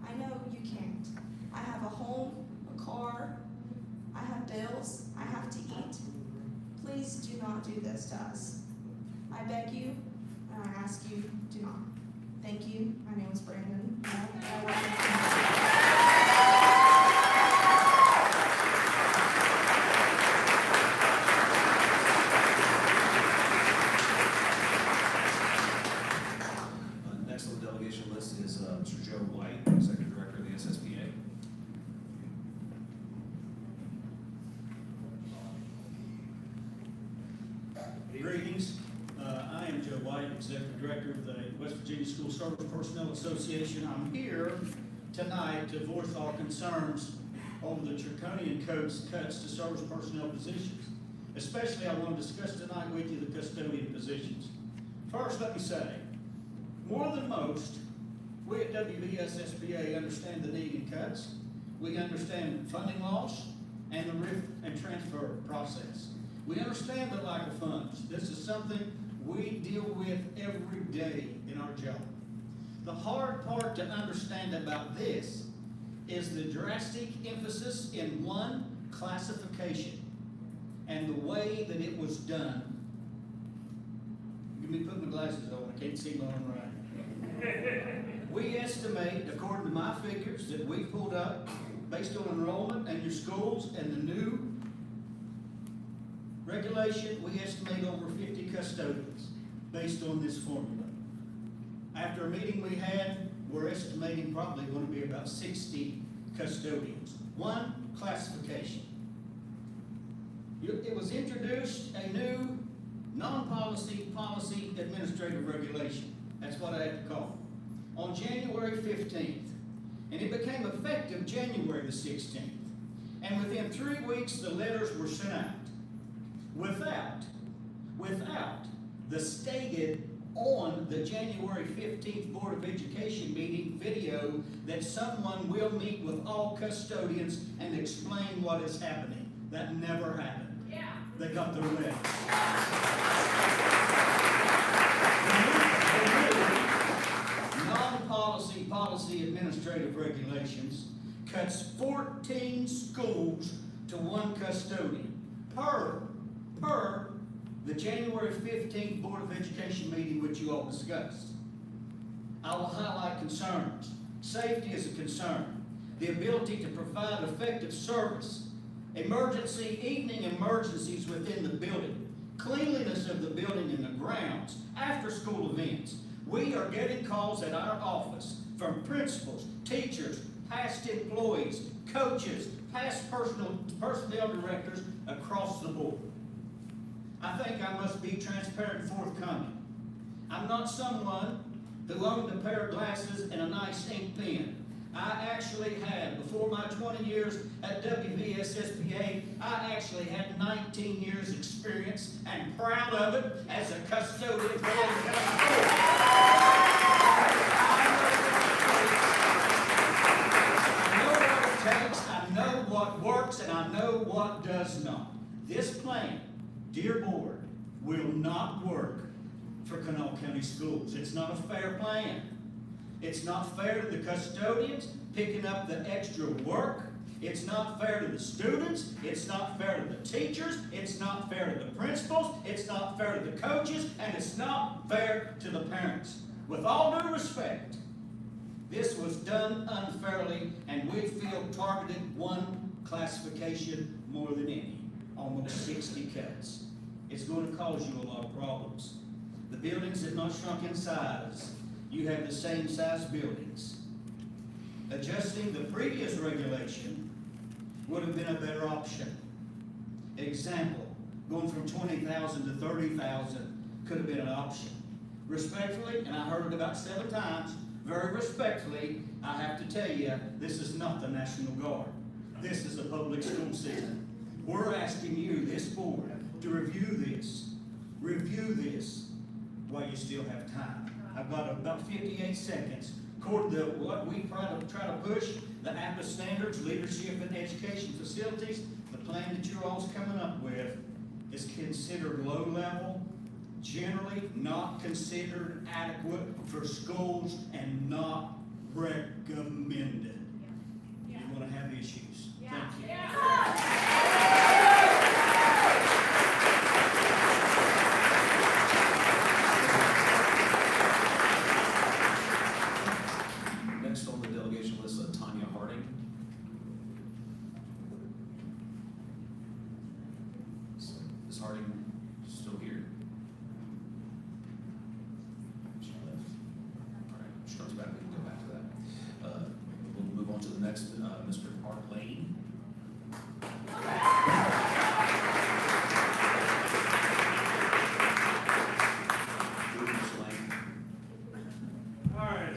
I know you can't. I have a home, a car, I have bills, I have to eat. Please do not do this to us. I beg you, and I ask you, do not. Thank you. My name is Brandon. I work Next on the delegation list is Mr. Joe White, Executive Director of the SSBA. Greetings. I am Joe White, Executive Director of the West Virginia School Service Personnel Association. I'm here tonight to voice our concerns over the draconian cuts to service personnel positions. Especially, I want to discuss tonight with you the custodian positions. First, let me say, more than most, we at WVSSBA understand the need in cuts. We understand funding loss and the RIF and transfer process. We understand the lack of funds. This is something we deal with every day in our job. The hard part to understand about this is the drastic emphasis in one classification and the way that it was done. Give me put my glasses on, I can't see my own writing. We estimate, according to my figures that we pulled up, based on enrollment and your schools and the new regulation, we estimate over 50 custodians based on this formula. After a meeting we had, we're estimating probably going to be about 60 custodians. One classification. It was introduced a new non-policy policy administrative regulation. That's what I had to call it. On January 15th. And it became effective January the 16th. And within 3 weeks, the letters were sent out. Without the stated on the January 15th Board of Education meeting video that someone will meet with all custodians and explain what is happening. That never happened. Yeah. They got their letter. Non-policy policy administrative regulations cuts 14 schools to 1 custodian per the January 15th Board of Education meeting which you all discussed. I will highlight concerns. Safety is a concern. The ability to provide effective service. Emergency, evening emergencies within the building. Cleanliness of the building and the grounds. After school events. We are getting calls at our office from principals, teachers, past employees, coaches, past personnel directors across the board. I think I must be transparent and forthcoming. I'm not someone who owned a pair of glasses and a nice ink pen. I actually had, before my 20 years at WVSSBA, I actually had 19 years experience and proud of it as a custodian for Logan County Schools. I know what it takes, I know what works, and I know what does not. This plan, dear board, will not work for Kanawha County Schools. It's not a fair plan. It's not fair to the custodians picking up the extra work. It's not fair to the students. It's not fair to the teachers. It's not fair to the principals. It's not fair to the coaches. And it's not fair to the parents. With all due respect, this was done unfairly, and we feel targeted one classification more than any. Almost 60 cuts. It's going to cause you a lot of problems. The buildings have not shrunk in size. You have the same size buildings. Adjusting the previous regulation would have been a better option. Example, going from 20,000 to 30,000 could have been an option. Respectfully, and I heard it about 7 times, very respectfully, I have to tell you, this is not the National Guard. This is a public school system. We're asking you, this board, to review this while you still have time. I've got about 58 seconds. According to what we try to push, the APA standards, leadership and education facilities, the plan that you're all coming up with is considered low level, generally not considered adequate for schools and not recommended. You're gonna have issues. Thank you. Next on the delegation list, Tanya Harding. Is Harding still here? She left. All right, she comes back, we can go back to that. We'll move on to the next, Mr. Art Lane. Mr. Lane. All right.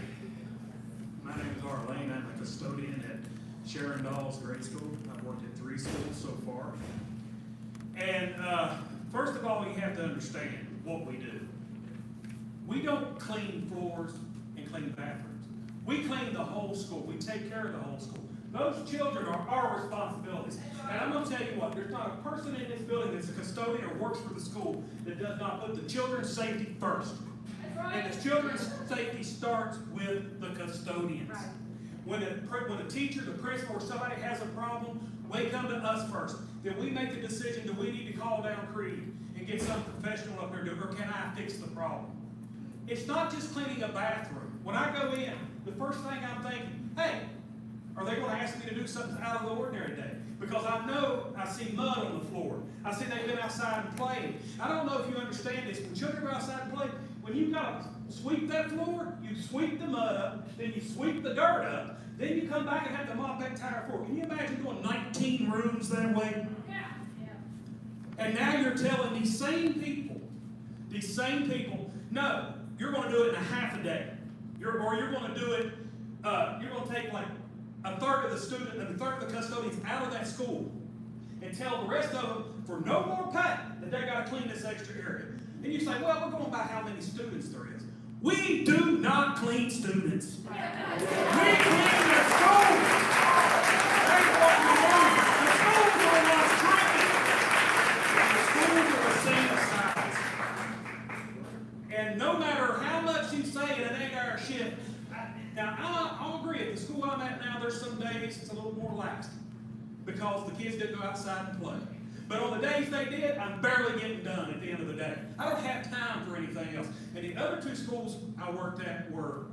My name is Arlene. I'm a custodian at Sharon Dawes Grade School. I've worked at 3 schools so far. And first of all, you have to understand what we do. We don't clean floors and clean bathrooms. We clean the whole school. We take care of the whole school. Those children are our responsibilities. And I'm going to tell you what, there's not a person in this building that's a custodian or works for the school that does not put the children's safety first. And the children's safety starts with the custodians. When a teacher, the principal, or somebody has a problem, they come to us first. Then we make the decision, do we need to call down Creed and get some professional up there to do it, or can I fix the problem? It's not just cleaning a bathroom. When I go in, the first thing I'm thinking, hey, are they going to ask me to do something out of the ordinary day? Because I know I see mud on the floor. I see they've been outside and played. I don't know if you understand this. When children go outside and play, when you've got to sweep that floor, you sweep the mud up, then you sweep the dirt up, then you come back and have to mop that entire floor. Can you imagine going 19 rooms that way? Yeah. And now you're telling these same people, no, you're going to do it in a half a day. You're going to do it, you're going to take like a third of the student and a third of the custodians out of that school and tell the rest of them for no more pay that they got to clean this extra area. And you say, well, we're going by how many students there is. We do not clean students. We clean their schools. That's what we do. The schools are what's drinking. The schools are the same size. And no matter how much you say in an 8-hour shift, now I'll agree, at the school I'm at now, there's some days it's a little more relaxed because the kids didn't go outside and play. But on the days they did, I'm barely getting done at the end of the day. I don't have time for anything else. And the other 2 schools I worked at were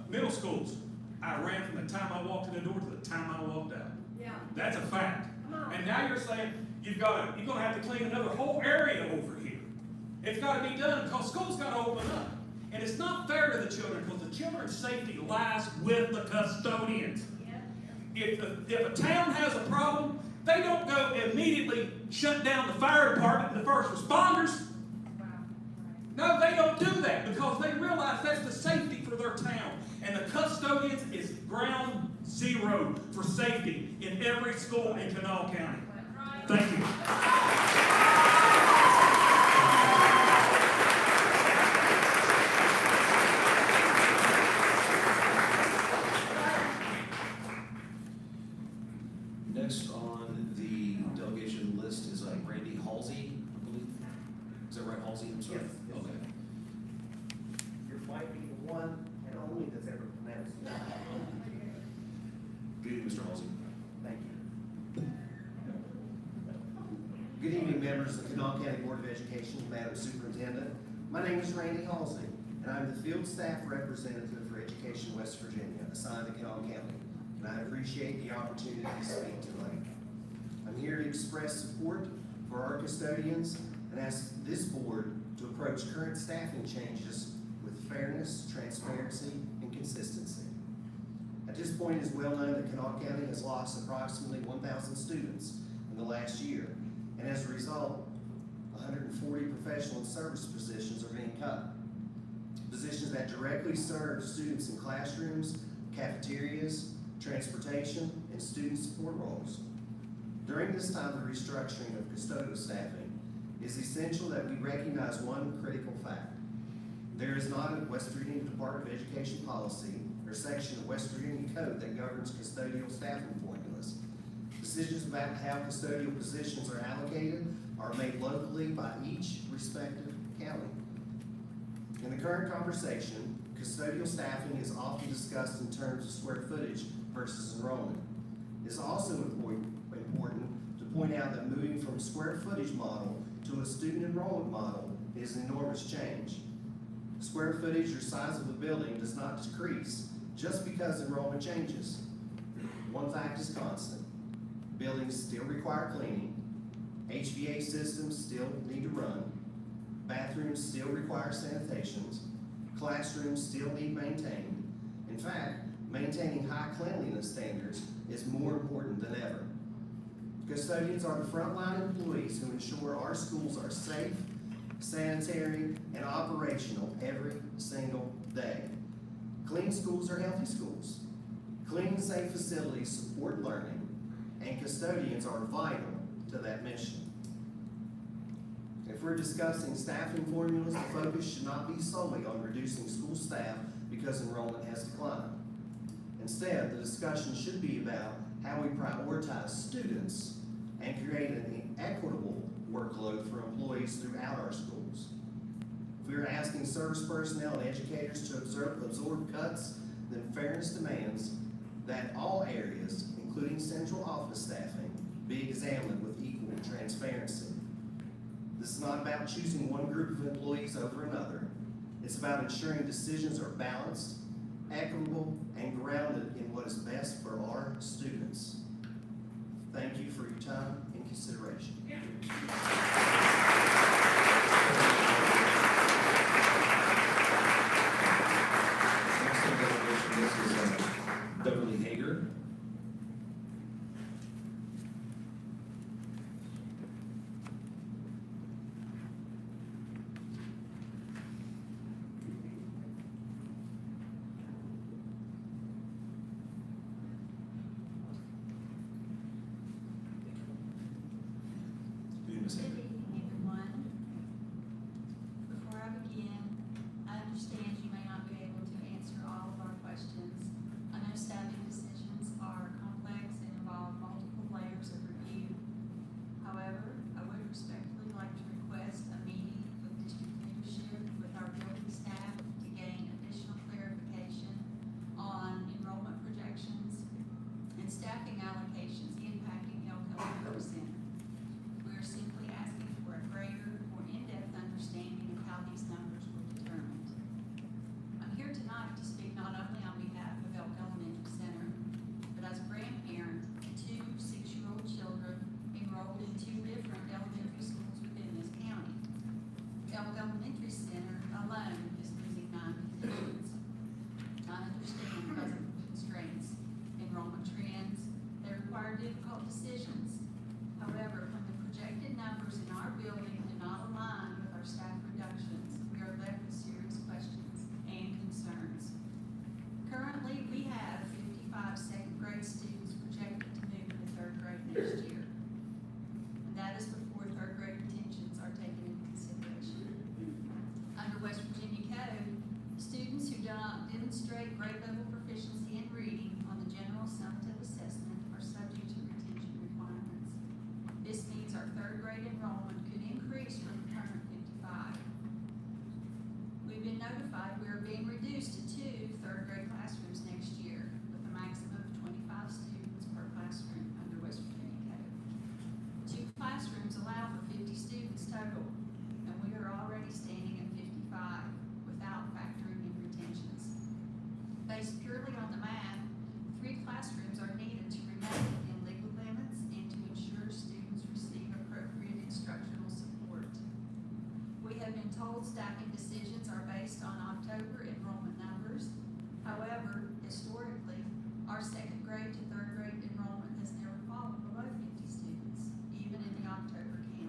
middle schools. I ran from the time I walked in the door to the time I walked out. Yeah. That's a fact. And now you're saying you're going to have to clean another whole area over here. It's got to be done because school's got to open up. And it's not fair to the children because the children's safety lies with the custodians. If a town has a problem, they don't go immediately shut down the fire department and the first responders. No, they don't do that because they realize that's the safety for their town. And the custodians is ground zero for safety in every school in Kanawha County. Thank you. Next on the delegation list is Randy Halsey, I believe. Is that right, Halsey? I'm sorry. Yes. Okay. You might be the one and only that's ever pronounced it. Good evening, Mr. Halsey. Thank you. Good evening, members of the Kanawha County Board of Education, Madam Superintendent. My name is Randy Halsey, and I'm the Field Staff Representative for Education West Virginia, assigned to Kanawha County, and I appreciate the opportunity to speak tonight. I'm here to express support for our custodians and ask this board to approach current staffing changes with fairness, transparency, and consistency. At this point, it is well known that Kanawha County has lost approximately 1,000 students in the last year, and as a result, 140 professional and service positions are being cut. Positions that directly serve students in classrooms, cafeterias, transportation, and student support roles. During this time of restructuring of custodial staffing, it is essential that we recognize one critical fact. There is not a West Virginia Department of Education policy or section of West Virginia Code that governs custodial staffing formulas. Decisions about how custodial positions are allocated are made locally by each respective county. In the current conversation, custodial staffing is often discussed in terms of square footage versus enrollment. It's also important to point out that moving from a square footage model to a student enrollment model is an enormous change. Square footage or size of a building does not decrease just because enrollment changes. One fact is constant. Buildings still require cleaning, HVAC systems still need to run, bathrooms still require sanitations, classrooms still need maintained. In fact, maintaining high cleanliness standards is more important than ever. Custodians are the frontline employees who ensure our schools are safe, sanitary, and operational every single day. Clean schools are healthy schools. Clean and safe facilities support learning, and custodians are vital to that mission. If we're discussing staffing formulas, the focus should not be solely on reducing school staff because enrollment has declined. Instead, the discussion should be about how we prioritize students and create an equitable workload for employees throughout our schools. If we are asking service personnel and educators to absorb cuts, then fairness demands that all areas, including central office staffing, be examined with equal transparency. This is not about choosing one group of employees over another. It's about ensuring decisions are balanced, equitable, and grounded in what is best for our students. Thank you for your time and consideration. Next on the resolution list is Beverly Hager. Ms. Good Hager. evening, everyone. Before I begin, I understand you may not be able to answer all of our questions. I know staffing decisions are complex and involve multiple layers of review. However, I would respectfully like to request a meeting with district leadership with our building staff to gain additional clarification on enrollment projections and staffing allocations impacting Elko River Center. We are simply asking for a greater, more in-depth understanding of how these numbers were determined. I'm here tonight to speak not only on behalf of Elk Elementary Center, but as a grandparent to two 6-year-old children enrolled in two different elementary schools within this county. Elk Elementary Center alone is losing 9 positions. I understand present constraints, enrollment trends, they require difficult decisions. However, when the projected numbers in our building do not align with our staff reductions, we are left with serious questions and concerns. Currently, we have 55 second grade students projected to move into third grade next year. And that is before third grade retentions are taken into consideration. Under West Virginia Code, students who do not demonstrate grade level proficiency in reading on the general summative assessment are subject to retention requirements. This means our third grade enrollment could increase from the current 55. We've been notified we are being reduced to 2 third grade classrooms next year with a maximum of 25 students per classroom under West Virginia Code. 2 classrooms allow for 50 students total, and we are already standing at 55 without factoring in retentions. Based purely on the math, 3 classrooms are needed to remain within legal limits and to ensure students receive appropriate instructional support. We have been told staffing decisions are based on October enrollment numbers. However, historically, our second grade to third grade enrollment has never fallen below 50 students, even in the October count.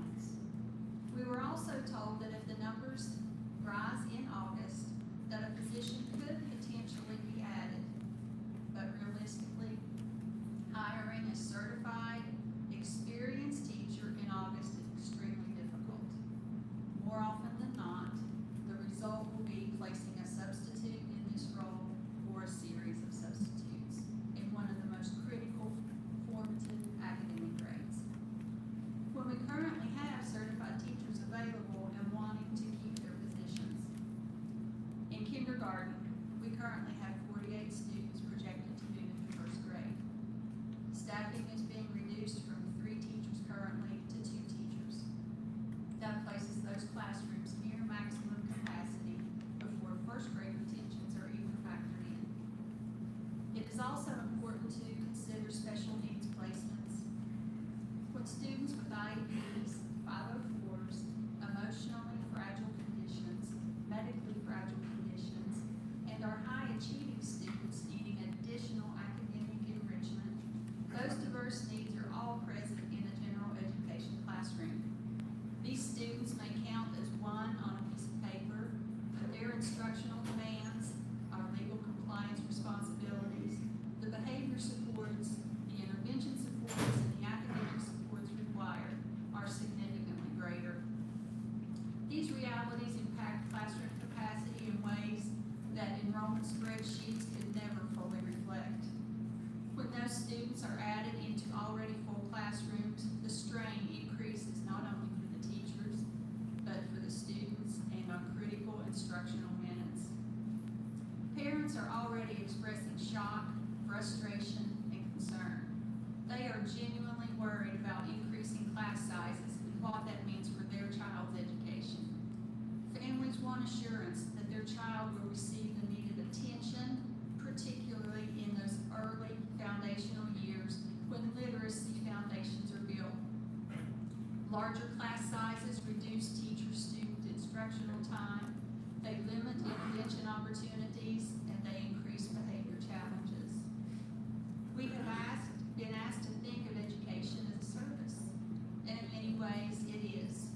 currently have 48 students projected to move into first grade. Staffing is being reduced from 3 teachers currently to 2 teachers. That places those classrooms near maximum capacity before first grade retentions are even factored in. It is also important to consider special needs placements. When students with IEPs, 504s, emotionally fragile conditions, medically fragile conditions, and are high achieving students needing additional academic enrichment, those diverse needs are all present in a general education classroom. These students may count as one on a piece of paper, but their instructional demands, our legal compliance responsibilities, the behavior supports, the intervention supports, and the academic supports required are significantly greater. These realities impact classroom capacity in ways that enrollment spreadsheets could never fully reflect. When those students are added into already full classrooms, the strain increases not only for the teachers, but for the students and on critical instructional minutes. Parents are already expressing shock, frustration, and concern. They are genuinely worried about increasing class sizes and what that means for their child's education. Families want assurance that their child will receive the needed attention, particularly in those early foundational years when literacy foundations are built. Larger class sizes reduce teacher-student instructional time, they limit intervention opportunities, and they increase behavior challenges. We have been asked to think of education as a service, and in many ways it is.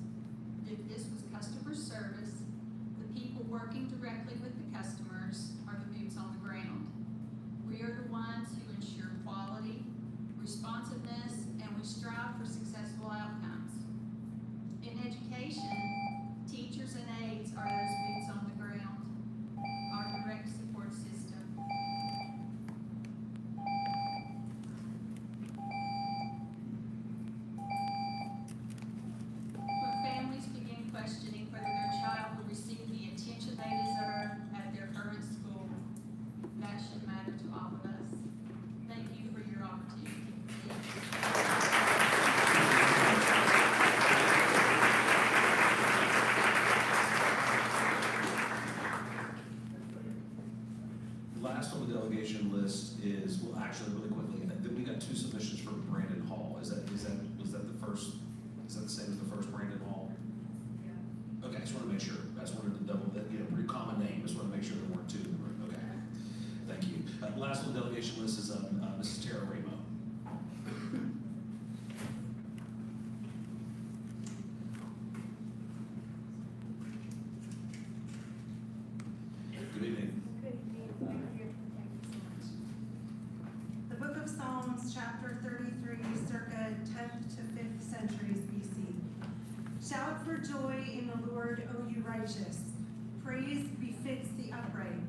If this was customer service, the people working directly with the customers are the boots on the ground. We are the ones who ensure quality, responsiveness, and we strive for successful outcomes. In education, teachers and aides are those boots on the ground, our direct support system. When families begin questioning whether their child will receive the attention they deserve at their current school, that should matter to all of us. Thank you for your opportunity. Last on the delegation list is, well, actually, really quickly, we got 2 submissions for Brandon Hall. Was that the first, is that the same as the first Brandon Hall? Yeah. Okay, I just wanted to make sure. I just wanted to double that, pretty common name. Just want to make sure there weren't 2 in the room. Okay. Thank you. Last on the delegation list is Mrs. Tara Ramo. Good evening. The Book of Psalms, chapter 33, circa 10th to 5th centuries BC. Shout for joy in the Lord, O you righteous. Praise befits the upright.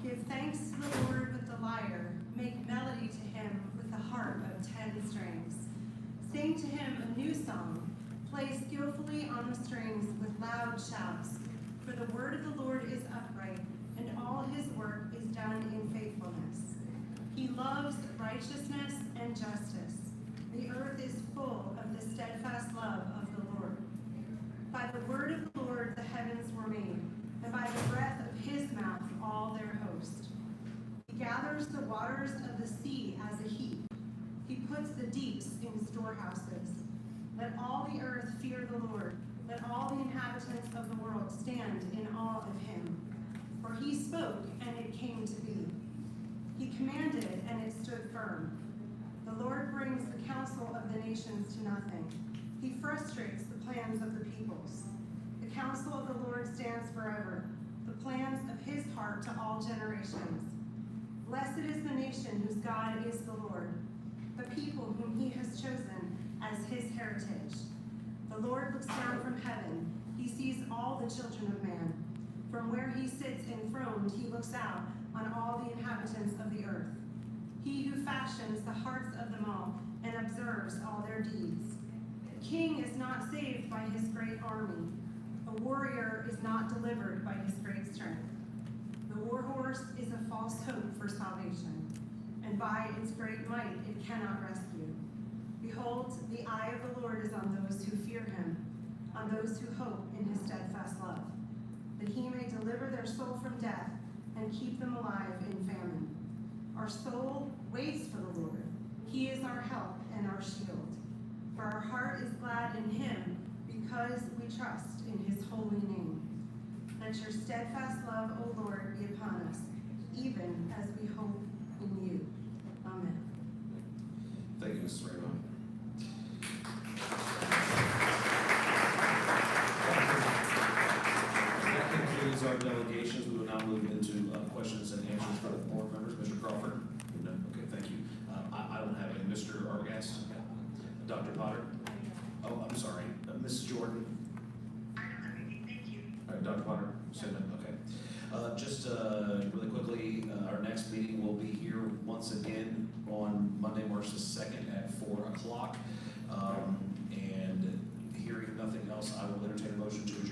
Give thanks to the Lord with the lyre. Make melody to him with the harp of 10 strings. Sing to him a new song. Play skillfully on the strings with loud shouts. For the word of the Lord is upright, and all his work is done in faithfulness. He loves righteousness and justice. The earth is full of the steadfast love of the Lord. By the word of the Lord the heavens were made, and by the breath of his mouth all their host. He gathers the waters of the sea as a heap. He puts the deeps in storehouses. Let all the earth fear the Lord. Let all the inhabitants of the world stand in awe of him. For he spoke, and it came to be. He commanded, and it stood firm. The Lord brings the counsel of the nations to nothing. He frustrates the plans of the peoples. The counsel of the Lord stands forever, the plans of his heart to all generations. Blessed is the nation whose God is the Lord, the people whom he has chosen as his heritage. The Lord looks down from heaven. He sees all the children of man. From where he sits enthroned, he looks out on all the inhabitants of the earth. He who fashions the hearts of them all and observes all their deeds. The king is not saved by his great army. A warrior is not delivered by his great strength. The war horse divorce is a false hope for salvation, and by its great might it cannot rescue. Behold, the eye of the Lord is on those who fear him, on those who hope in his steadfast love, that he may deliver their soul from death and keep them alive in famine. Our soul waits for the Lord. He is our help and our shield. For our heart is glad in him, because we trust in his holy name. Let your steadfast love, O Lord, be upon us, even as we hope in you. Amen. Thank you, Mrs. Raymond. That concludes our delegations. We will now move into questions and answers for the board members. Mr. Crawford? No? Okay, thank you. I don't have any. Mr. Arbogast? Dr. Potter? Oh, I'm sorry. Mrs. Jordan? I don't have anything, thank you. All right, Dr. Potter? Okay. Just really quickly, our next meeting will be here once again on Monday, March the 2nd at 4 o'clock. And hearing nothing else, I will entertain a motion to adjourn.